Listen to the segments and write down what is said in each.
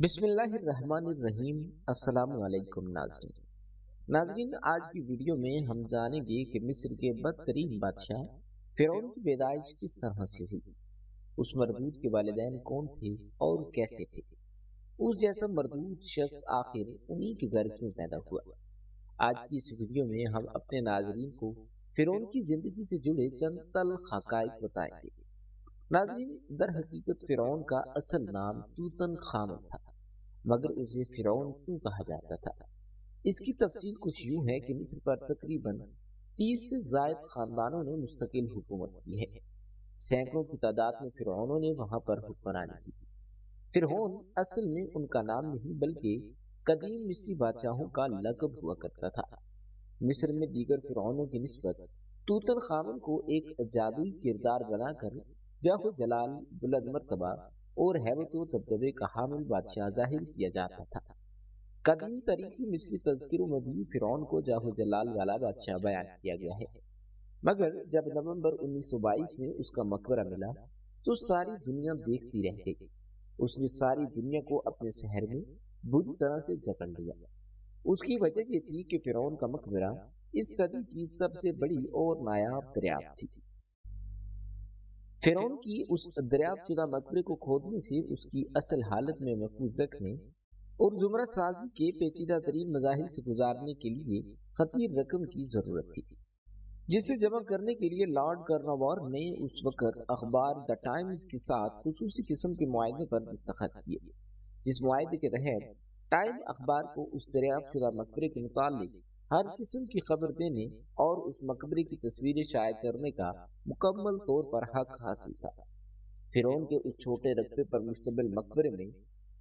بسم اللہ الرحمن الرحیم۔ السلام علیکم ناظرین، آج کی ویڈیو میں ہم جانیں گے کہ مصر کے بدترین بادشاہ فرعون کی پیدائش کس طرح سے ہوئی، اس مردود کے والدین کون تھے اور کیسے تھے، اس جیسا مردود شخص آخر انہی کے گھر کیوں پیدا ہوا۔ آج کی اس ویڈیو میں ہم اپنے ناظرین کو فرعون کی زندگی سے جڑے چند تلخ حقائق بتائیں گے۔ ناظرین، در حقیقت فرعون کا اصل نام توتن خامن تھا، مگر اسے فرعون کیوں کہا جاتا تھا؟ اس کی تفصیل کچھ یوں ہے کہ مصر پر تقریباً 30 سے زائد خاندانوں نے مستقل حکومت کی ہے۔ سینکڑوں کی تعداد میں فرعونوں نے وہاں پر حکمرانی کی تھی۔ فرعون اصل میں ان کا نام نہیں بلکہ قدیم مصری بادشاہوں کا لقب ہوا کرتا تھا۔ مصر میں دیگر فرعونوں کی نسبت توتن خامن کو ایک جادوئی کردار بنا کر جاہ و جلال، بلند مرتبہ اور ہیبت و دبدبے کا حامل بادشاہ ظاہر کیا جاتا تھا۔ قدیم تاریخی مصری تذکروں میں بھی فرعون کو جاہ و جلال والا بادشاہ بیان کیا گیا ہے، مگر جب نومبر 1922 میں اس کا مقبرہ ملا تو ساری دنیا دیکھتی رہ گئی۔ اس نے ساری دنیا کو اپنے شہر میں بری طرح سے جکڑ لیا۔ اس کی وجہ یہ تھی کہ فرعون کا مقبرہ اس صدی کی سب سے بڑی اور نایاب دریافت تھی۔ فرعون کی اس دریافت شدہ مقبرے کو کھودنے سے اس کی اصل حالت میں محفوظ رکھنے اور زمرہ سازی کے پیچیدہ ترین مراحل سے گزارنے کے لیے خطیر رقم کی ضرورت تھی، جسے جمع کرنے کے لیے لارڈ کارنواور نے اس وقت اخبار دا ٹائمز کے ساتھ خصوصی قسم کے معاہدے پر دستخط کیے، جس معاہدے کے تحت ٹائم اخبار کو اس دریافت شدہ مقبرے کے متعلق ہر قسم کی خبر دینے اور اس مقبرے کی تصویریں شائع کرنے کا مکمل طور پر حق حاصل تھا۔ فرعون کے اس چھوٹے رقبے پر مشتمل مقبرے میں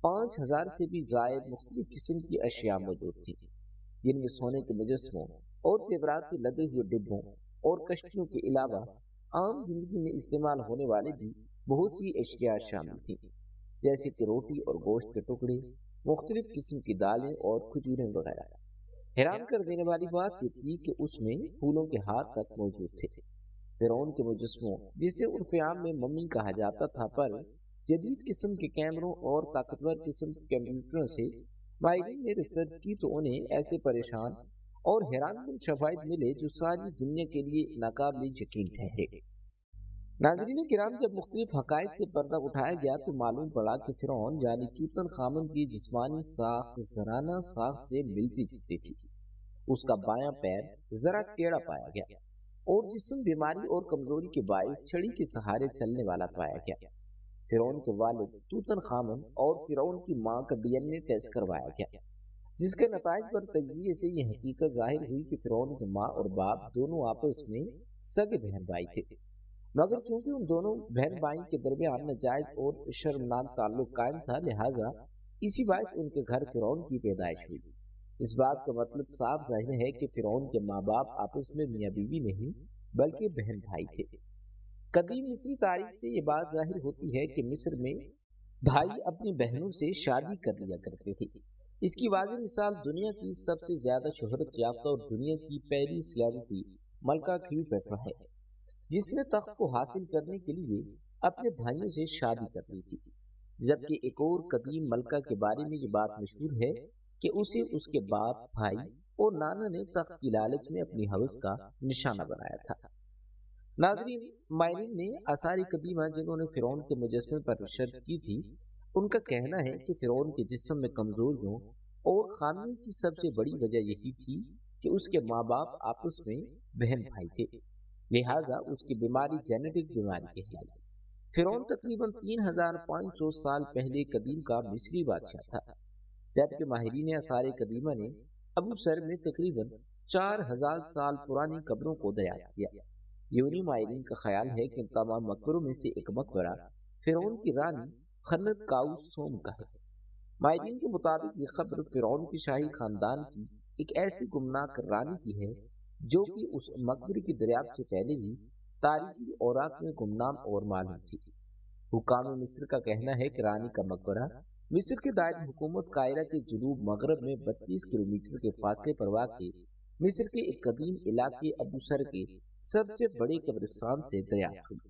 5000 سے بھی زائد مختلف قسم کی اشیاء موجود تھیں، جن میں سونے کے مجسموں اور زیورات سے لدے ہوئے ڈبوں اور کشتیوں کے علاوہ عام زندگی میں استعمال ہونے والی بھی بہت سی اشیاء شامل تھیں، جیسے کہ روٹی اور گوشت کے ٹکڑے، مختلف قسم کی دالیں اور کھجوریں وغیرہ۔ حیران کر دینے والی بات یہ تھی کہ اس میں پھولوں کے ہاتھ تک موجود تھے۔ فرعون کے مجسموں، جسے عرف عام میں ممی کہا جاتا تھا، پر جدید قسم کے کیمروں اور طاقتور قسم کے کمپیوٹروں سے ماہرین نے ریسرچ کی تو انہیں ایسے پریشان اور حیران کن شواہد ملے جو ساری دنیا کے لیے ناقابل یقین ٹھہرے۔ ناظرین کرام، جب مختلف حقائق سے پردہ اٹھایا گیا تو معلوم پڑا کہ فرعون یعنی توتن خامن کی جسمانی ساخت زنانہ ساخت سے ملتی جلتی تھی۔ اس کا بایاں پیر ذرا ٹیڑھا پایا گیا اور جسم بیماری اور کمزوری کے باعث چھڑی کے سہارے چلنے والا پایا گیا۔ فرعون کے والد توتن خامن اور فرعون کی ماں کا DNA ٹیسٹ کروایا گیا، جس کے نتائج پر تجزیے سے یہ حقیقت ظاہر ہوئی کہ فرعون کی ماں اور باپ دونوں آپس میں سگے بہن بھائی تھے، مگر چونکہ ان دونوں بہن بھائی کے درمیان ناجائز اور شرمناک تعلق قائم تھا، لہٰذا اسی باعث ان کے گھر فرعون کی پیدائش ہوئی۔ اس بات کا مطلب صاف ظاہر ہے کہ فرعون کے ماں باپ آپس میں میاں بیوی نہیں بلکہ بہن بھائی تھے۔ قدیم مصری تاریخ سے یہ بات ظاہر ہوتی ہے کہ مصر میں بھائی اپنی بہنوں سے شادی کر لیا کرتے تھے۔ اس کی واضح مثال دنیا کی سب سے زیادہ شہرت یافتہ اور دنیا کی پہلی سلیبریٹی ملکہ کلیوپیٹرا ہے، جس نے تخت کو حاصل کرنے کے لیے اپنے بھائیوں سے شادی کر لی تھی، جبکہ ایک اور قدیم ملکہ کے بارے میں یہ بات مشہور ہے کہ اسے اس کے باپ، بھائی اور نانا نے تخت کی لالچ میں اپنی ہوس کا نشانہ بنایا تھا۔ ناظرین، ماہرین نے آثار قدیمہ جنہوں نے فرعون کے مجسمے پر ریسرچ کی تھی، ان کا کہنا ہے کہ فرعون کے جسم میں کمزوریوں اور خامیوں کی سب سے بڑی وجہ یہی تھی کہ اس کے ماں باپ آپس میں بہن بھائی تھے، لہٰذا اس کی بیماری جینیٹک بیماری کہلائی۔ فرعون تقریباً 3500 سال پہلے قدیم کا مصری بادشاہ تھا، جبکہ ماہرین آثار قدیمہ نے ابو سر میں تقریباً 4000 سال پرانی قبروں کو دریافت کیا۔ یونی ماہرین کا خیال ہے کہ ان تمام مقبروں میں سے ایک مقبرہ فرعون کی رانی خنت کاؤ سوم کا ہے۔ ماہرین کے مطابق یہ قبر فرعون کے شاہی خاندان کی ایک ایسی گمناک رانی کی ہے جو کہ اس مقبرے کی دریافت سے پہلے ہی تاریخی اوراق میں گمنام اور معلوم تھی۔ حکام مصر کا کہنا ہے کہ رانی کا مقبرہ مصر کے دائر حکومت قاہرہ کے جنوب مغرب میں 32 کلومیٹر کے فاصلے پر واقع مصر کے ایک قدیم علاقے ابو سر کے سب سے بڑے قبرستان سے دریافت ہوئی۔